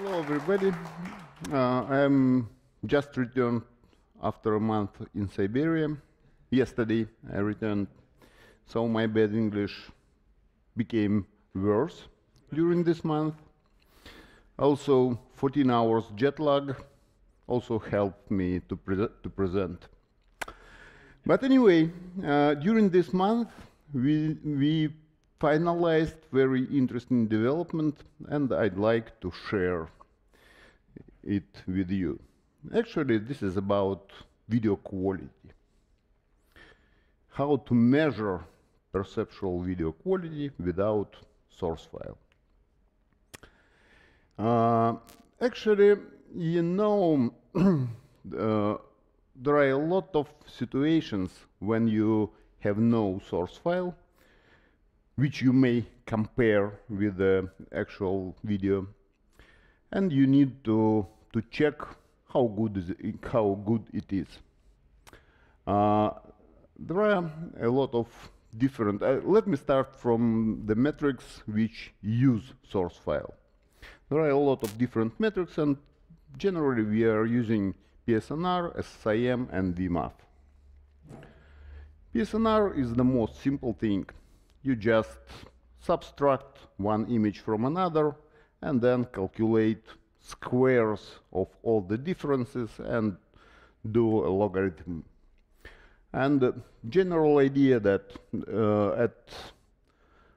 Hello, everybody. I'm just returned after a month in Siberia. Yesterday I returned, so my bad English became worse during this month. Also, 14 hours jet lag also helped me to present. But anyway, during this month, we finalized very interesting development, and I'd like to share it with you. Actually, this is about video quality. How to measure perceptual video quality without source file. Actually, you know, there are a lot of situations when you have no source file, which you may compare with the actual video, and you need to check how good it is. There are a lot of different. Let me start from the metrics which use source file. There are a lot of different metrics, and generally we are using PSNR, SSIM, and VMAF. PSNR is the most simple thing. You just subtract one image from another and then calculate squares of all the differences and do a logarithm. And the general idea that at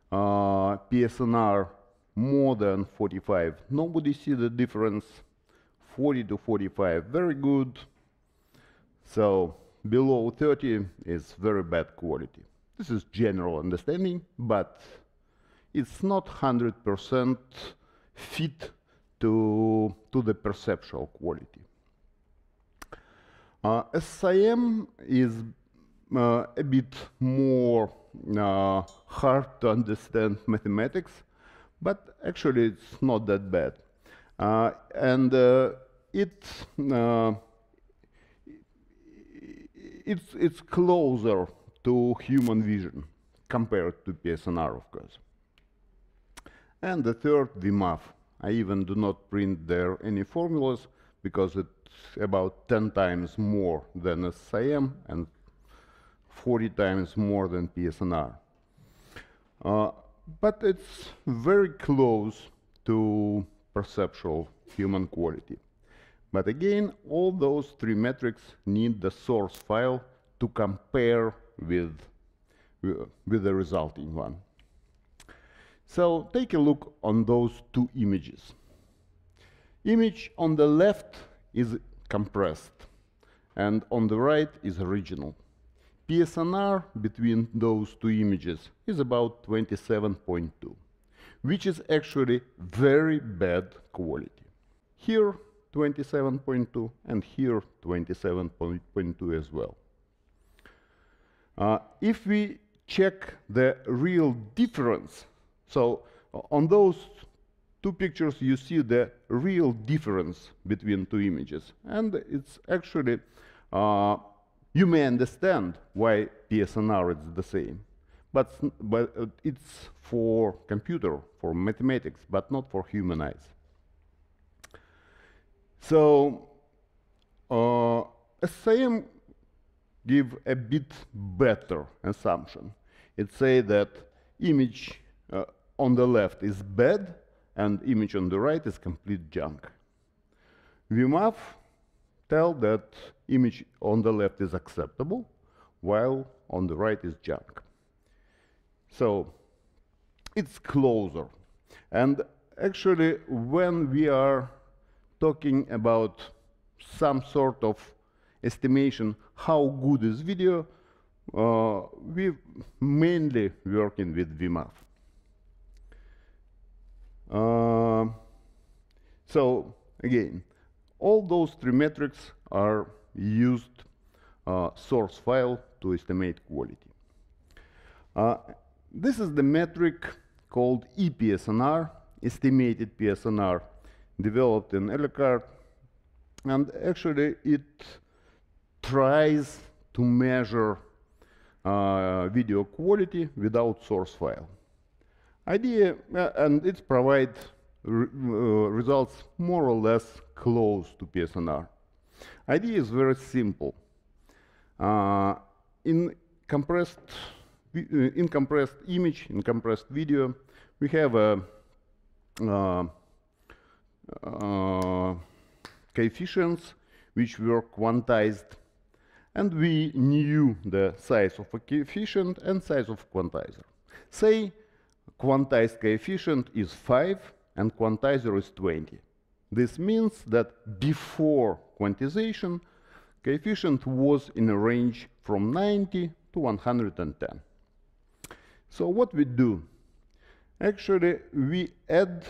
PSNR more than 45, nobody sees the difference. 40 to 45, very good. So below 30 is very bad quality. This is general understanding, but it's not 100% fit to the perceptual quality. SSIM is a bit more hard to understand mathematics, but actually it's not that bad. It's closer to human vision compared to PSNR, of course. And the third, VMAF. I even do not print there any formulas because it's about 10 times more than SSIM and 40 times more than PSNR. But it's very close to perceptual human quality. But again, all those three metrics need the source file to compare with the resulting one. So take a look on those two images. Image on the left is compressed, and on the right is original. PSNR between those two images is about 27.2, which is actually very bad quality. Here 27.2 and here 27.2 as well. If we check the real difference, so on those two pictures you see the real difference between two images, and it's actually you may understand why PSNR is the same, but it's for computer, for mathematics, but not for human eyes. So SSIM give a bit better assumption. It say that image on the left is bad and image on the right is complete junk. VMAF tell that image on the left is acceptable, while on the right is junk. So it's closer. And actually, when we are talking about some sort of estimation how good is video, we mainly working with VMAF. So again, all those three metrics are used source file to estimate quality. This is the metric called EPSNR, estimated PSNR, developed in Ellicott, and actually it tries to measure video quality without source file. Idea, and it provides results more or less close to PSNR. Idea is very simple. In compressed image, in compressed video, we have a coefficients which were quantized, and we knew the size of a coefficient and size of quantizer. Say quantized coefficient is 5 and quantizer is 20. This means that before quantization, coefficient was in a range from 90 to 110. So what we do? Actually, we add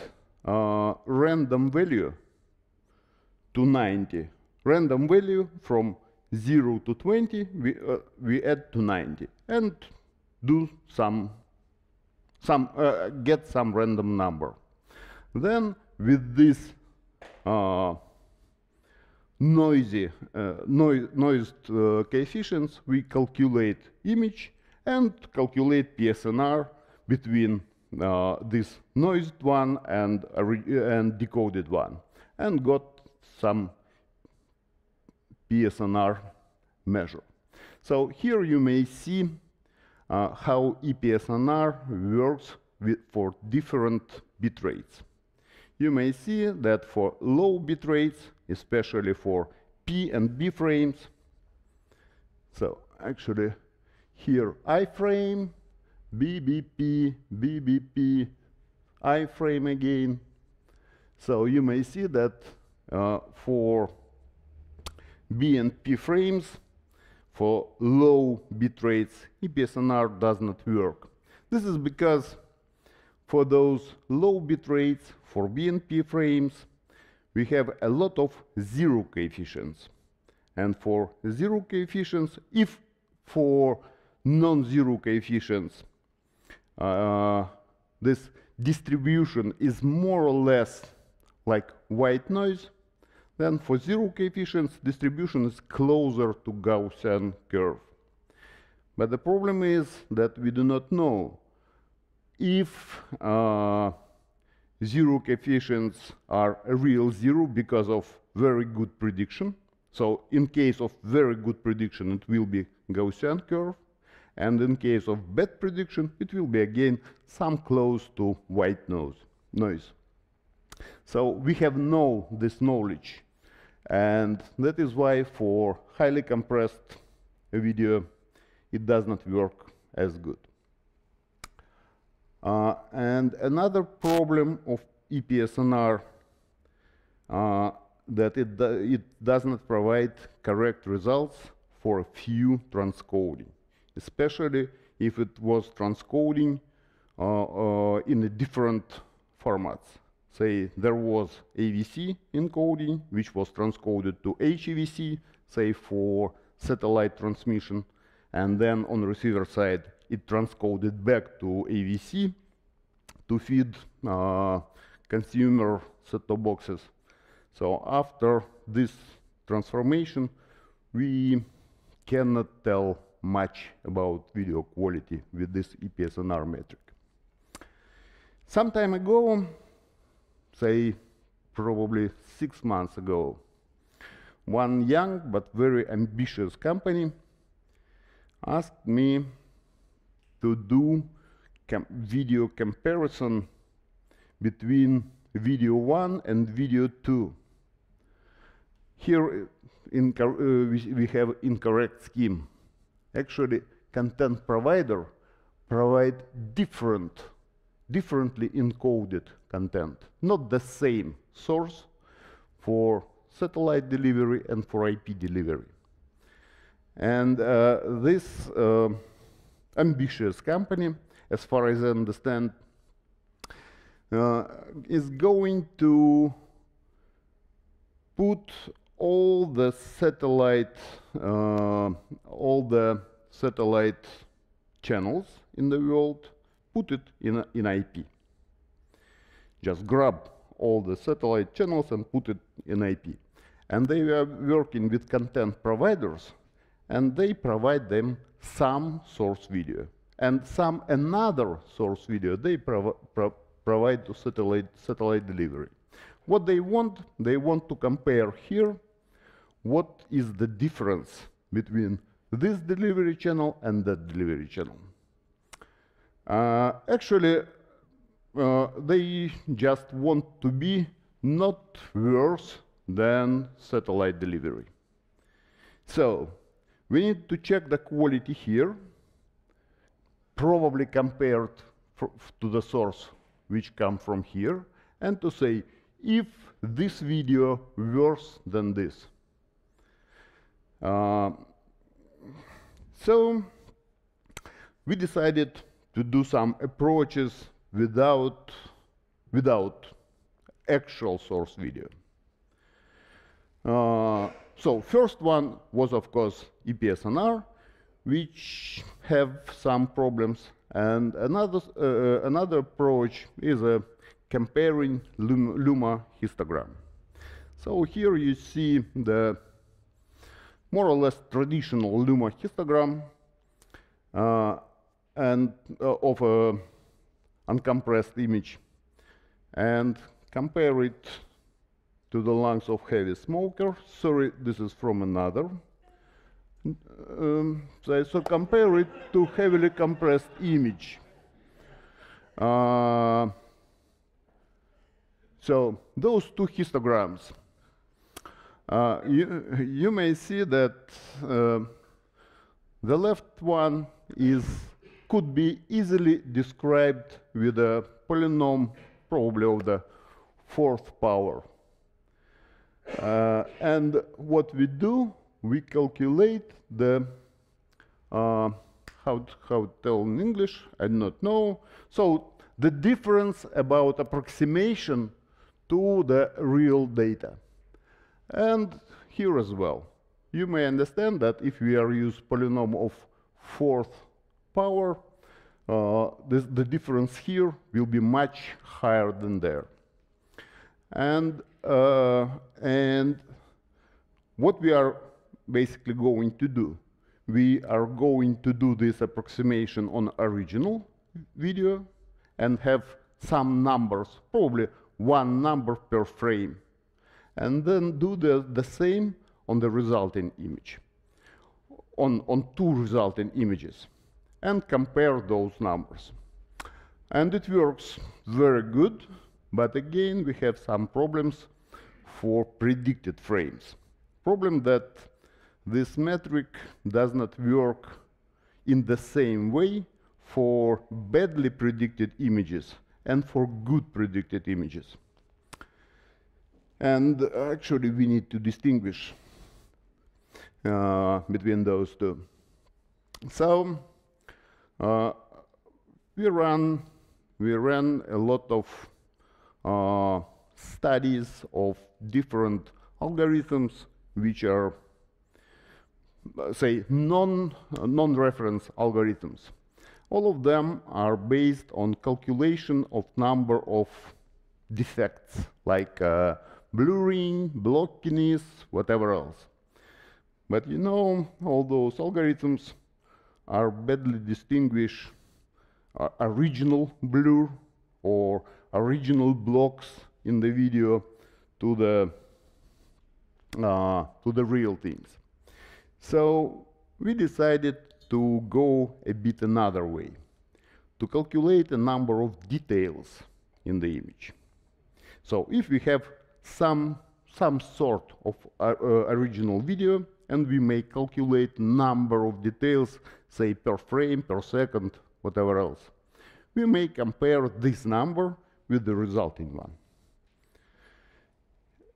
random value to 90. Random value from 0 to 20, we add to 90 and do get some random number. Then with this noised coefficients, we calculate image and calculate PSNR between this noised one and decoded one, and got some PSNR measure. So here you may see how EPSNR works for different bit rates. You may see that for low bit rates, especially for P and B frames, so actually here I frame, BBP, BBP, I frame again. So you may see that for B and P frames, for low bit rates, EPSNR does not work. This is because for those low bit rates, for B and P frames, we have a lot of zero coefficients. And for zero coefficients, if for non-zero coefficients, this distribution is more or less like white noise, then for zero coefficients, distribution is closer to Gaussian curve. But the problem is that we do not know if zero coefficients are a real zero because of very good prediction. So in case of very good prediction, it will be Gaussian curve. And in case of bad prediction, it will be again some close to white noise. So we have this knowledge. And that is why for highly compressed video, it does not work as good. And another problem of EPSNR that it does not provide correct results for a few transcoding, especially if it was transcoding in a different formats. Say there was AVC encoding, which was transcoded to HEVC, say for satellite transmission, and then on the receiver side, it transcoded back to AVC to feed consumer set-top boxes. So after this transformation, we cannot tell much about video quality with this EPSNR metric. Some time ago, say probably 6 months ago, one young but very ambitious company asked me to do video comparison between video 1 and video 2. Here we have incorrect scheme. Actually, content provider provide differently encoded content, not the same source for satellite delivery and for IP delivery. And this ambitious company, as far as I understand, is going to put all the satellite channels in the world, put it in IP. Just grab all the satellite channels and put it in IP. And they are working with content providers, and they provide them some source video. And some another source video they provide to satellite delivery. What they want to compare here what is the difference between this delivery channel and that delivery channel. Actually, they just want to be not worse than satellite delivery. So we need to check the quality here, probably compared to the source which come from here, and to say if this video worse than this. So we decided to do some approaches without actual source video. So first one was, of course, EPSNR, which have some problems, and another approach is comparing Luma histogram. So here you see the more or less traditional Luma histogram and of a uncompressed image, and compare it to the lungs of heavy smoker. Sorry, this is from another. So compare it to heavily compressed image. So those two histograms, you may see that the left one could be easily described with a polynomial, probably of the 4th power. And what we do, we calculate the how to tell in English, I do not know. So the difference about approximation to the real data. And here as well, you may understand that if we are use polynomial of 4th power, the difference here will be much higher than there. And what we are basically going to do, we are going to do this approximation on original video and have some numbers, probably one number per frame, and then do the same on the resulting image, on two resulting images, and compare those numbers. And it works very good, but again we have some problems for predicted frames. Problem that this metric does not work in the same way for badly predicted images and for good predicted images. And actually we need to distinguish between those two. So we ran a lot of studies of different algorithms which are, say, non-reference algorithms. All of them are based on calculation of number of defects, like blurring, blockiness, whatever else. But you know, all those algorithms are badly distinguished original blur or original blocks in the video to the real things. So we decided to go a bit another way, to calculate a number of details in the image. So if we have some sort of original video, and we may calculate number of details, say per frame, per second, whatever else, we may compare this number with the resulting one.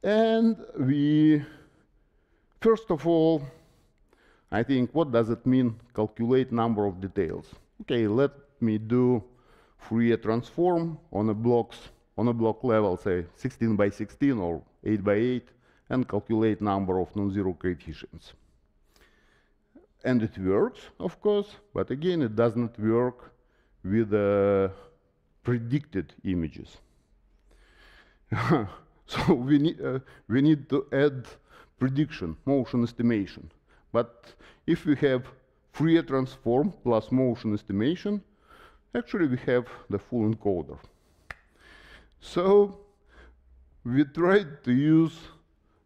And we, first of all, I think, what does it mean, calculate number of details? Okay, let me do Fourier transform on a block level, say 16 by 16 or 8 by 8, and calculate number of non-zero coefficients. And it works, of course, but again, it does not work with predicted images. So we need to add prediction, motion estimation. But if we have Fourier transform plus motion estimation, actually we have the full encoder. So we tried to use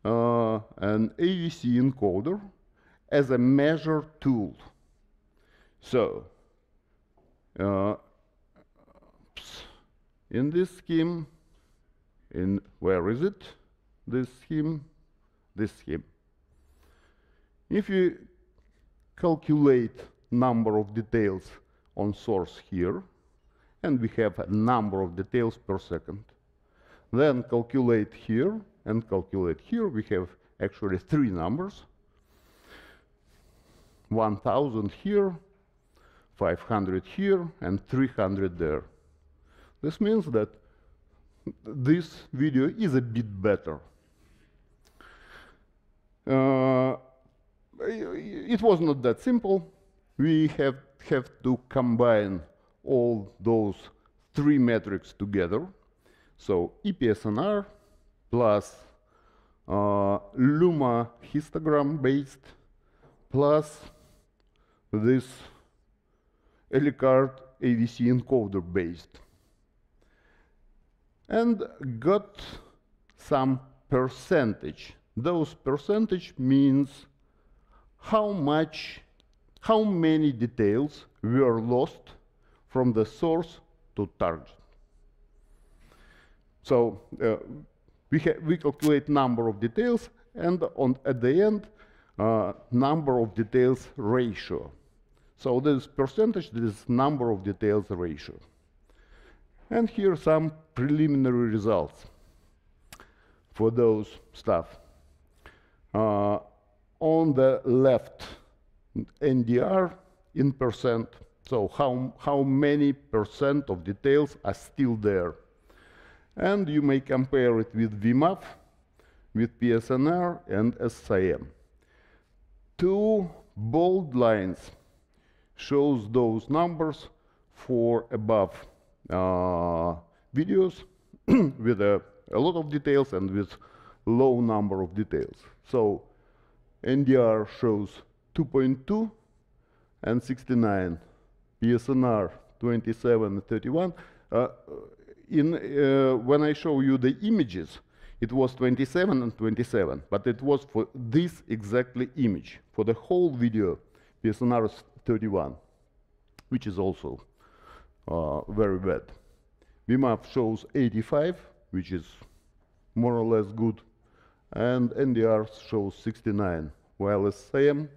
an AVC encoder as a measure tool. So in this scheme, where is it? This scheme, this scheme. If you calculate number of details on source here, and we have a number of details per second, then calculate here and calculate here, we have actually three numbers. 1000 here, 500 here, and 300 there. This means that this video is a bit better. It was not that simple. We have to combine all those three metrics together. So EPSNR plus Luma histogram based plus this Elicard AVC encoder based, and got some percentage. Those percentage means how many details were lost from the source to target. So we calculate number of details, and at the end, number of details ratio. So this percentage, this number of details ratio. And here are some preliminary results for those stuff. On the left, NDR in percent, so how many percent of details are still there. And you may compare it with VMAF, with PSNR, and SSIM. Two bold lines shows those numbers for above videos with a lot of details and with low number of details. So NDR shows 2.2 and 69, PSNR 27 and 31. When I show you the images, it was 27 and 27, but it was for this exactly image. For the whole video, PSNR is 31, which is also very bad. VMAF shows 85, which is more or less good, and NDR shows 69, while SSIM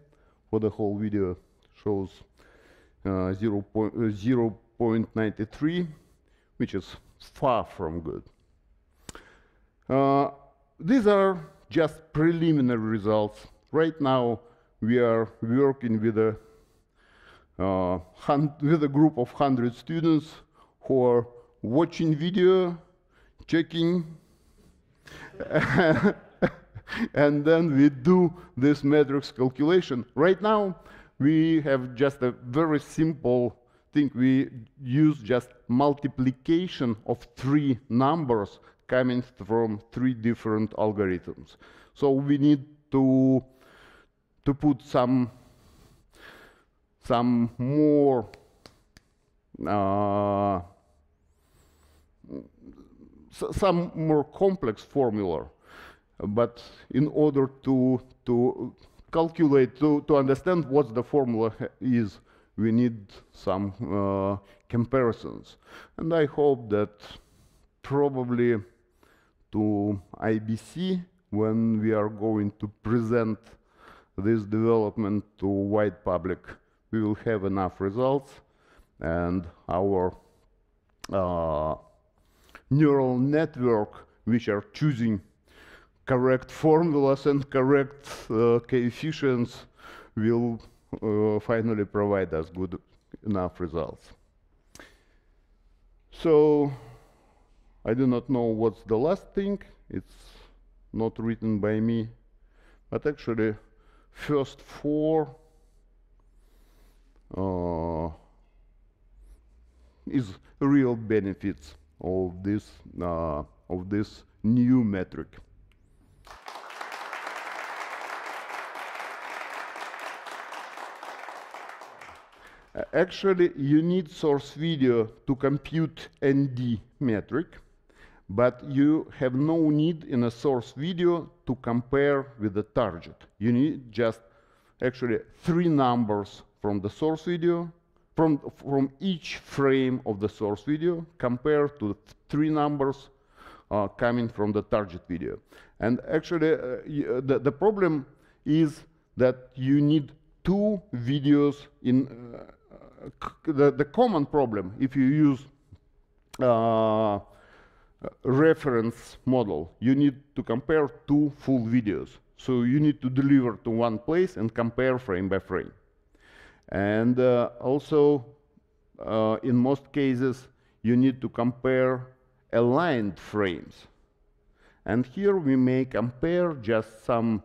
for the whole video shows 0.93, which is far from good. These are just preliminary results. Right now, we are working with a group of 100 students who are watching video, checking, and then we do this matrix calculation. Right now, we have just a very simple thing. We use just multiplication of three numbers coming from three different algorithms. So we need to put some more some more complex formula, but in order to calculate, to understand what the formula is, we need some comparisons. And I hope that probably to IBC, when we are going to present this development to wide public, we will have enough results, and our neural network, which are choosing correct formulas and correct coefficients, will finally provide us good enough results. So I do not know what's the last thing. It's not written by me, but actually first four is real benefits of this new metric. Actually, you need source video to compute ND metric, But you have no need in a source video to compare with the target. You need just actually 3 numbers from the source video, from each frame of the source video, compared to 3 numbers coming from the target video. And actually, the problem is that you need 2 videos in the common problem if you use reference model. You need to compare 2 full videos. So you need to deliver to one place and compare frame by frame. And also, in most cases, you need to compare aligned frames. And here we may compare just some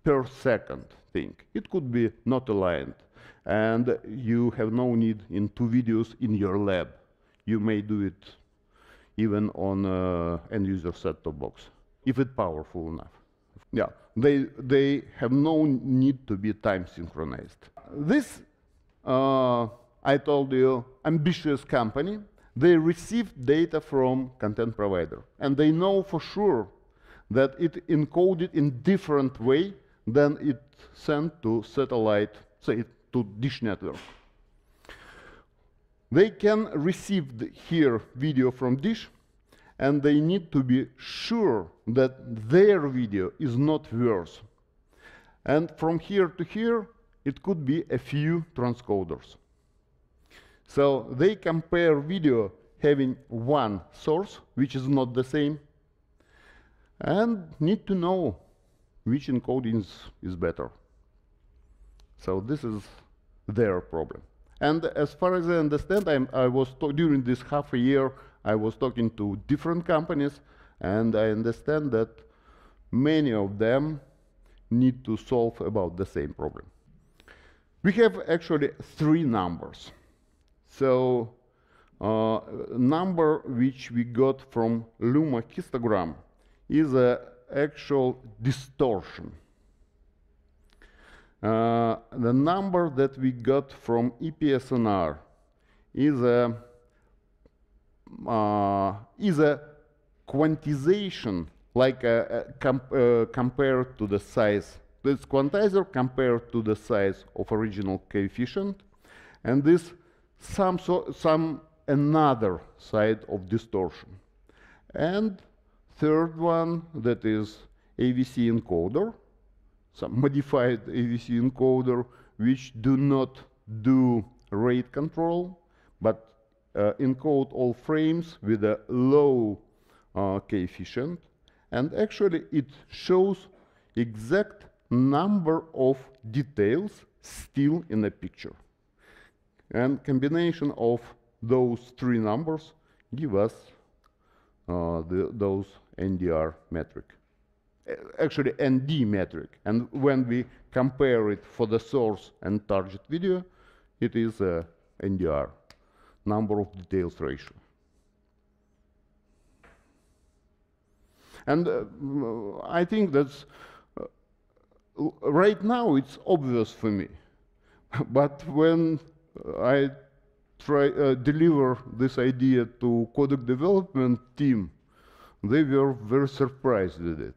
per second thing. It could be not aligned. And you have no need in 2 videos in your lab. You may do it even on end-user set-top box, if it's powerful enough. Yeah, they have no need to be time synchronized. This, I told you, ambitious company, they received data from content provider, and they know for sure that it encoded in different way than it sent to satellite, say, to dish network. They can receive here video from dish, and they need to be sure that their video is not worse. And from here to here, it could be a few transcoders. So they compare video having one source, which is not the same, and need to know which encoding is better. So this is their problem. And as far as I understand, during this half a year, I was talking to different companies, and I understand that many of them need to solve about the same problem. We have actually 3 numbers. So number which we got from Luma histogram is an actual distortion. The number that we got from EPSNR is a quantization, like compared to the size. This quantizer compared to the size of original coefficient, and this some another side of distortion. And third one, that is AVC encoder, some modified AVC encoder, which do not do rate control, but encode all frames with a low coefficient. And actually, it shows exact number of details still in a picture. And combination of those 3 numbers give us those NDR metric. Actually, ND metric. And when we compare it for the source and target video, it is NDR, number of details ratio. And I think that's right now it's obvious for me. But when I deliver this idea to codec development team, they were very surprised with it.